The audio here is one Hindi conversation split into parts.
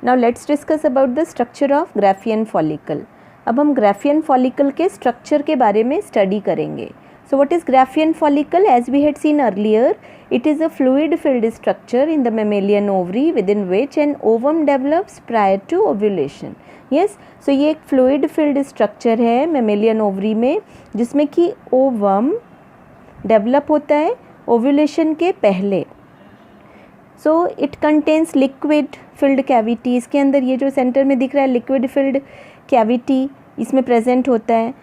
Now let's discuss about the structure of Graafian follicle. अब हम ग्राफियन फॉलिकल के स्ट्रक्चर के बारे में स्टडी करेंगे। So what is Graafian follicle? As we had seen earlier, it is a fluid-filled structure in the mammalian ovary within which an ovum develops prior to ovulation. Yes, so ये एक fluid-filled structure है mammalian ovary में, जिसमें कि ovum develop होता है ovulation के पहले. So it contains liquid-filled cavity. इसके अंदर ये जो सेंटर में दिख रहा है liquid-filled cavity इसमें present होता है.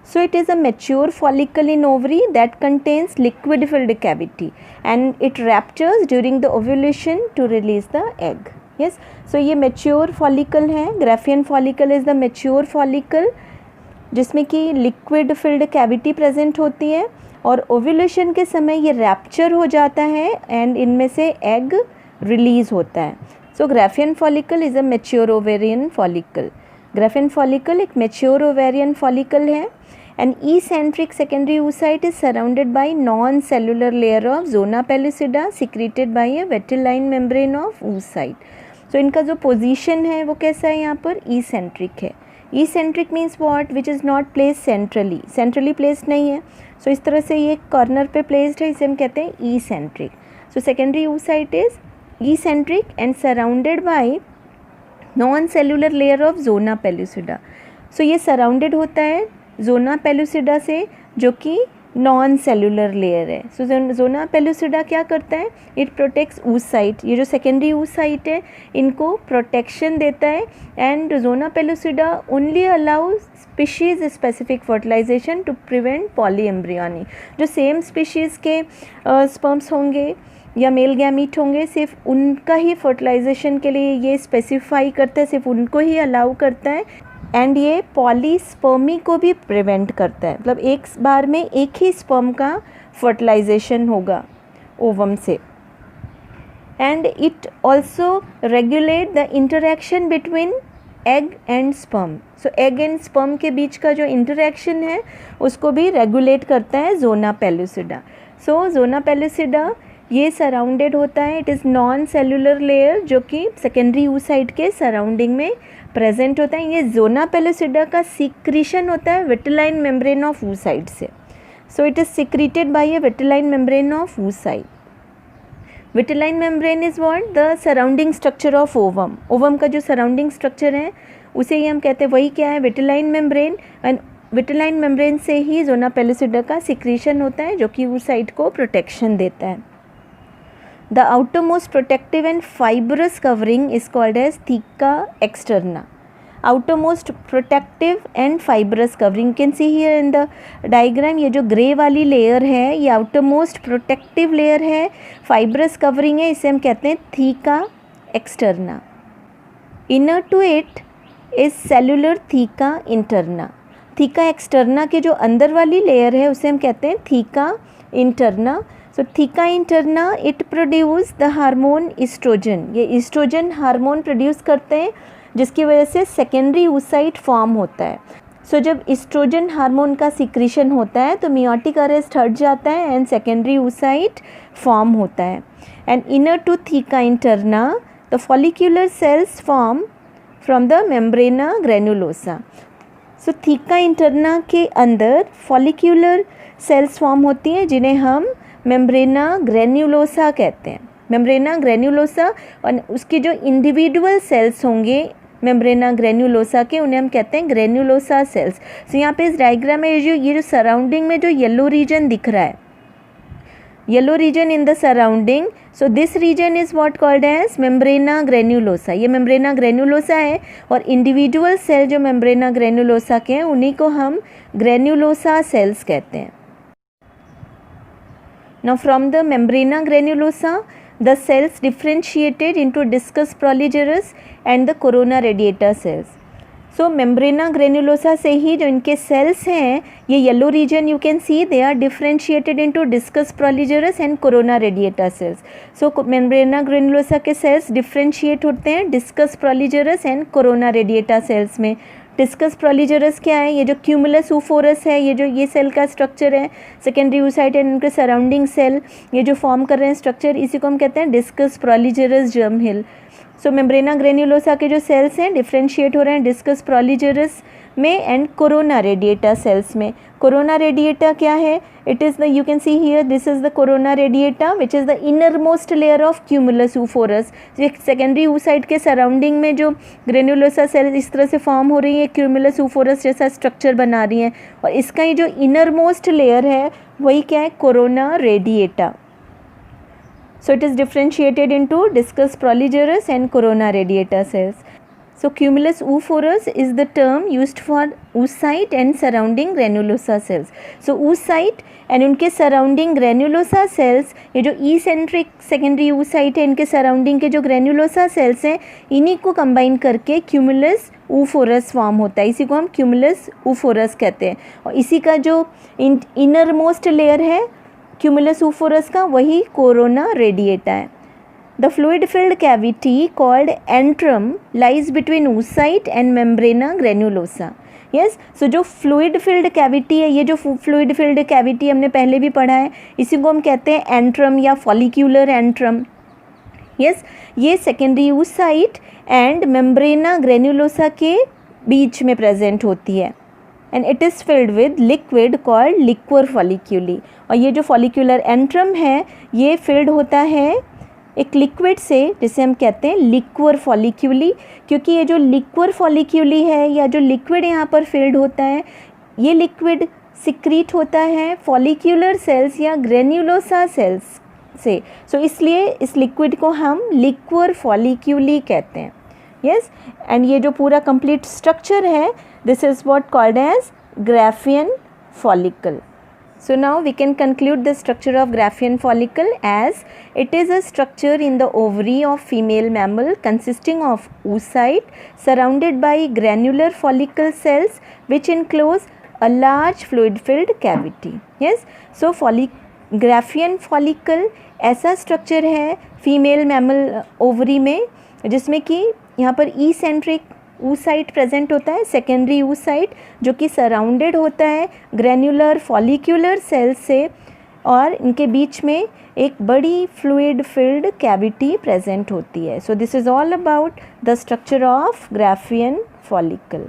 So it is a mature follicle in ovary that contains liquid filled cavity and it ruptures during the ovulation to release the egg. Yes, so ये mature follicle है. Graafian follicle is the mature follicle जिसमें कि liquid filled cavity present होती है और ovulation के समय ये rupture हो जाता है and इनमें से egg release होता है. So Graafian follicle is a mature ovarian follicle. Graafian follicle एक mature ovarian follicle है. An eccentric secondary oocyte is surrounded by non-cellular layer of zona pellucida secreted by a vitelline membrane of oocyte. So इनका जो position है वो कैसा है यहाँ पर eccentric है. Eccentric means what? Which is not placed centrally. Centrally placed नहीं है. So इस तरह से ये corner पे placed है, इसे हम कहते हैं eccentric. So secondary oocyte is eccentric and surrounded by non-cellular layer of zona pellucida. So ये surrounded होता है जोना पेलुसिडा से जो कि नॉन सेलुलर लेयर है. सो जोना पेलुसिडा क्या करता है? It protects oocyte. ये जो सेकेंडरी oocyte है इनको प्रोटेक्शन देता है and zona pellucida only allow species specific fertilisation to prevent polyembryony. जो सेम स्पीशीज़ के स्पर्म्स होंगे या मेल गैमीट होंगे सिर्फ उनका ही फर्टिलाइजेशन के लिए ये स्पेसिफाई करता है, सिर्फ उनको ही अलाउ करता है एंड ये पॉलीस्पर्मी को भी प्रिवेंट करता है. मतलब एक बार में एक ही स्पर्म का फर्टिलाइजेशन होगा ओवम से. And it also regulate the interaction between egg and sperm. So egg and sperm के बीच का जो इंटरेक्शन है उसको भी रेगुलेट करता है जोना पेलुसिडा. सो जोना पेलुसिडा ये सराउंडेड होता है. It is non cellular layer जो कि सेकेंडरी oocyte के सराउंडिंग में प्रेजेंट होता है. ये जोना पेलुसिडा का सिक्रीशन होता है विटिलाइन मेम्ब्रेन ऑफ oocyte से. So it is secreted by a vitelline membrane of oocyte. Vitelline membrane is what? The surrounding structure of ovum. Ovum का जो सराउंडिंग स्ट्रक्चर है उसे ही हम कहते हैं, वही क्या है? Vitelline membrane. And vitelline membrane से ही जोना पेलुसिडा का सिक्रीशन होता है जो कि oocyte को प्रोटेक्शन देता है. The outermost protective and fibrous covering is called as theca externa. Outermost protective and fibrous covering. You can see here in the diagram ये जो grey वाली layer है ये outermost protective layer है, fibrous covering है, इसे हम कहते हैं theca externa. Inner to it is cellular theca interna. theca externa के जो अंदर वाली layer है उसे हम कहते हैं theca interna. So theca interna it produce the hormone estrogen. ये estrogen हार्मोन प्रोड्यूस करते हैं जिसकी वजह से सेकेंडरी oocyte फॉर्म होता है. सो जब एस्ट्रोजन हार्मोन का सिक्रीशन होता है तो मियोटिक अरेस्ट हट जाता है एंड सेकेंडरी oocyte फॉर्म होता है. And inner to theca interna the follicular cells form from the membrana granulosa. So theca interna के अंदर follicular cells फॉर्म होती हैं जिन्हें हम मेम्ब्रेना ग्रेन्युलोसा कहते हैं. मेम्ब्रेना ग्रेन्युलोसा और उसके जो इंडिविजुअल सेल्स होंगे मेम्ब्रेना ग्रेन्युलोसा के उन्हें हम कहते हैं ग्रेन्युलोसा सेल्स. सो यहाँ पे इस डायग्राम में ये जो सराउंडिंग में जो येलो रीजन दिख रहा है, yellow region in the surrounding, so this region is what called as membrana granulosa. ये मेम्ब्रेना ग्रेन्युलोसा है और इंडिविजुअल सेल जो मेम्ब्रेना ग्रेन्युलोसा के हैं उन्हीं को हम ग्रेन्युलोसा सेल्स कहते हैं. Now from the membrana granulosa, the cells differentiated into discus proligerus and the corona radiata cells. So membrana granulosa से ही जो इनके cells हैं ये yellow region you can see they are differentiated into discus proligerus and corona radiata cells. So membrana granulosa के cells differentiate होते हैं discus proligerus and corona radiata cells में. डिस्कस प्रोलीजरस क्या है? ये जो क्यूमुलस ऊफोरस है, ये जो ये सेल का स्ट्रक्चर है, सेकेंडरी oocyte एंड इनके सराउंडिंग सेल ये जो फॉर्म कर रहे हैं स्ट्रक्चर, इसी को हम कहते हैं डिस्कस प्रोलीजरस जर्म हिल. सो मेम्ब्रेना ग्रेन्युलोसा के जो सेल्स हैं डिफ्रेंशिएट हो रहे हैं डिस्कस प्रोलीजरस में एंड कोरोना रेडिएटा सेल्स में. कोरोना रेडिएटा क्या है? It is the, you can see here, this is the corona radiata which is the inner most layer of cumulus oophorus. Secondary oocyte के सराउंडिंग में जो ग्रेन्युलोसा सेल इस तरह से फॉर्म हो रही है, क्यूमुलस ऊफोरस जैसा स्ट्रक्चर बना रही हैं, और इसका ये जो इनर मोस्ट लेयर है वही क्या है? Corona radiata. So it is differentiated into discus proligerus and corona radiata cells. So cumulus oophorus is the term used for oocyte and surrounding granulosa cells. So oocyte and उनके surrounding granulosa cells, ये जो eccentric secondary oocyte है, इनके surrounding के जो granulosa cells हैं, इन्हीं को combine करके cumulus oophorus फॉर्म होता है. इसी को हम cumulus oophorus कहते हैं. और इसी का जो inner most layer है क्यूमुलस ऊफोरस का, वही कोरोना रेडिएटा है. The fluid filled cavity called antrum lies between oocyte and membrana granulosa. Yes, so जो फ्लूइड फिल्ड कैविटी है, ये जो फ्लूइड फिल्ड कैविटी हमने पहले भी पढ़ा है, इसी को हम कहते हैं एंट्रम या फॉलिक्यूलर एंट्रम. यस, ये secondary oocyte and membrana granulosa के बीच में प्रेजेंट होती है. And it is filled with liquid called liquor folliculi. और ये जो फॉलिक्यूलर एंट्रम है ये फिल्ड होता है एक लिक्विड से जिसे हम कहते हैं लिक्वर फॉलिक्यूली. क्योंकि ये जो लिक्वर फॉलिक्यूली है या जो लिक्विड यहाँ पर फिल्ड होता है, ये लिक्विड सिक्रीट होता है फॉलिक्यूलर सेल्स या ग्रेन्युलोसा सेल्स से. सो इसलिए इस लिक्विड को हम लिक्वर फॉलिक्यूली कहते हैं. यस, एंड ये जो पूरा कंप्लीट स्ट्रक्चर है, this is what called as Graafian follicle. So now we can conclude the structure of Graafian follicle as it is a structure in the ovary of female mammal consisting of oocyte surrounded by granular follicle cells which enclose a large fluid filled cavity. Yes, so Graafian follicle ऐसा structure है फीमेल मैमल ओवरी में जिसमें कि यहाँ पर eccentric oocyte प्रेजेंट होता है, सेकेंडरी oocyte जो कि सराउंडेड होता है ग्रेन्युलर फॉलिक्यूलर सेल्स से, और इनके बीच में एक बड़ी फ्लूइड फिल्ड कैविटी प्रेजेंट होती है. So this is all about the structure of Graafian follicle.